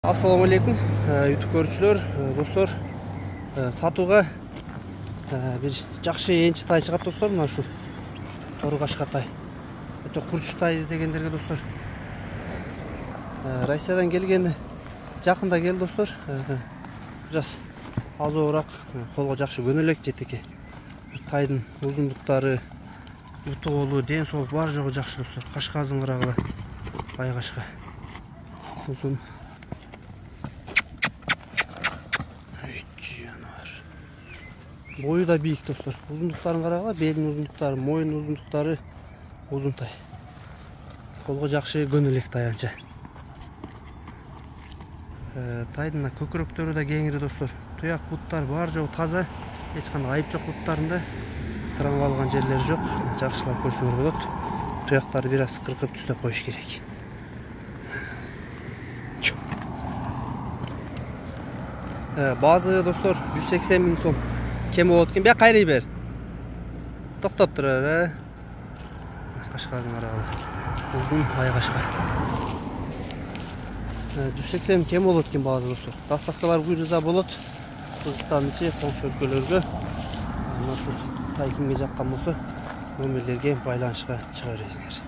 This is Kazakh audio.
Assalamu алейкум, YouTube көрүүчүлөр, достор. Сатууга бир жакшы энчи тай чыгат, достор. Мына ушул Торгашка тай. Өтө курч тай издегендерге, достор. Россиядан келген, жакында келди, достор. Жас азыраак, колго жакшы көнөлөк жетеке. Тайдын узундуктары, утуголу, ден соолук бар жогу жакшы, достор. Кашка азыңырагы, байкашка. Узун. Boyu da büyük, dostlar. Uzunluklarını qaragıla, belin uzunluktары, moyun uzunluktары uzun tay. Kolga жақшы көнөлөк тай анча. Тайдын көкүрөктөрү да кеңири, достор. Туяк буттар бар жогу таза, эч кандай айып жок буттарында. Тыраңып алган жерлери жок. Жакшылап көрсөңөр болот. Туяктары бир аз кыркып түстөп коюш керек. Bazı, dostlar, 180 bin son. Kemi oldu ki, bir kayri ber. Toktop durur, Kaşka ağzın aralı. Uzun ay kaşka. 180 kemi oldu ki bazı, dostlar. Dastaktalar buyurza bolot. Kırgızstan'ın içi, komşu ülkelörgü. Şu tay kimge jakkan bolsa, nömerlerge baylanışka çıkarıyorsunuz.